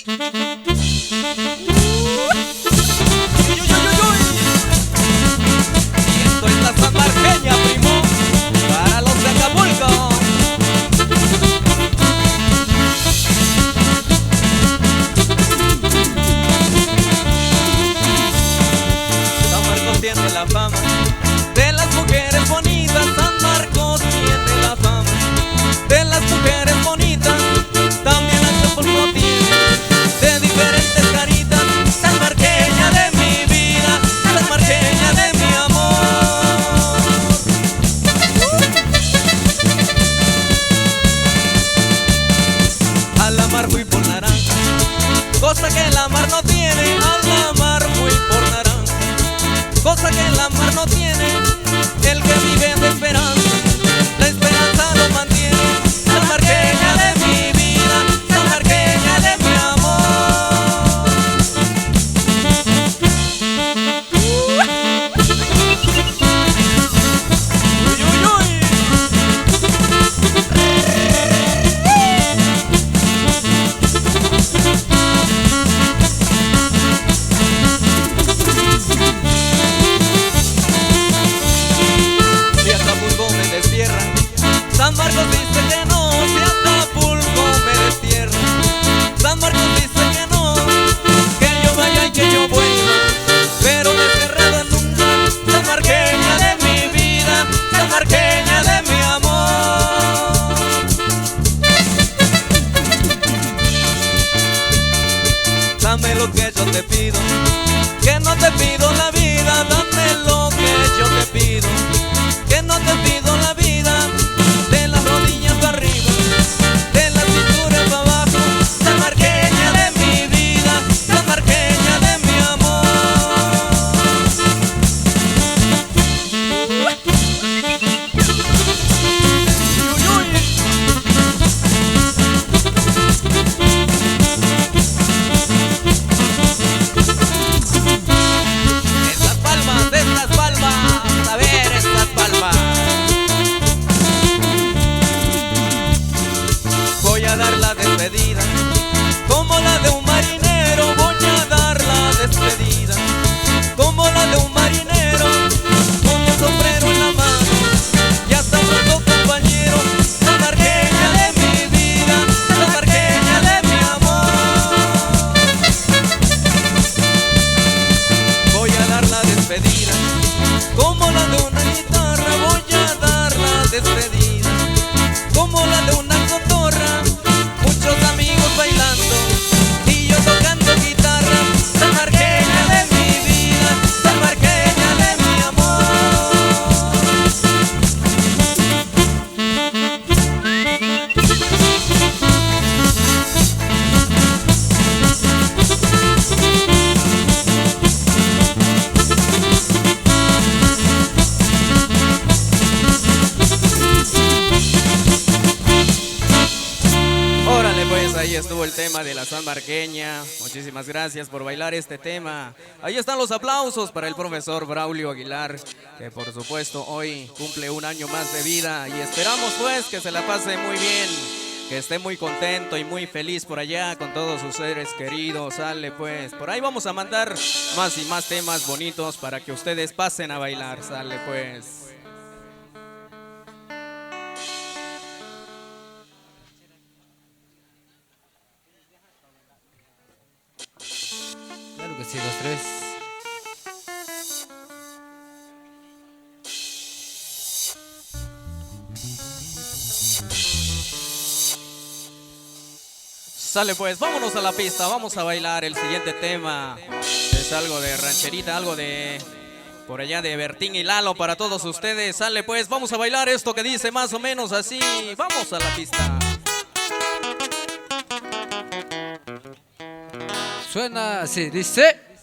Y esto es la sanmarqueña, primo, para los de Acapulco. San Marcos tiene la fama de las mujeres bonitas. San Marcos tiene la fama de las mujeres bonitas. También Acapulco tiene de diferentes caritas. Sanmarqueña de mi vida, sanmarqueña de mi amor. A la mar fui por naranja, cosa que la mar no tiene. A la mar fui por naranja, cosa que la mar no tiene. El que vive de esperanza, la esperanza lo mantiene. Sanmarqueña de mi vida, sanmarqueña de mi amor. Uy, uy, uy. Si Acapulco me destierra, San Marcos dice que no. Si Acapulco me destierra, San Marcos dice que no. Que yo vaya y que yo vuelva, pero desterrado nunca. Sanmarqueña de mi vida, sanmarqueña de mi amor. Dame lo que yo te pido, que no te pido la vida. Dame lo que yo te pido, que no te pido la vida. De las rodillas para arriba, de la cintura para abajo. Sanmarqueña de mi vida, sanmarqueña de mi amor. Uy, uy. Estas palmas, a ver estas palmas. Voy a dar la despedida, como la de un marinero. Voy a dar la despedida, como la de un marinero. Con un sombrero en la mano, y hasta pronto, compañero. Sanmarqueña de mi vida, sanmarqueña de mi amor. Voy a dar la despedida, como la de una guitarra. Voy a dar la despedida, como la de una cotorra. Muchos amigos bailando y yo tocando guitarra. Sanmarqueña de mi vida, sanmarqueña de mi amor. Órale pues, ahí estuvo el tema de la sanmarqueña. Muchísimas gracias por bailar este tema. Ahí están los aplausos para el profesor Braulio Aguilar, que por supuesto hoy cumple un año más de vida. Y esperamos pues que se la pase muy bien, que esté muy contento y muy feliz por allá con todos sus seres queridos. Sale pues, por ahí vamos a mandar más y más temas bonitos para que ustedes pasen a bailar. Sale pues. Claro que sí, los tres. Sale pues, vámonos a la pista, vamos a bailar el siguiente tema. Es algo de rancherita, algo de por allá de Bertín y Lalo para todos ustedes. Sale pues, vamos a bailar esto que dice más o menos así. Vamos a la pista. Suena así, dice.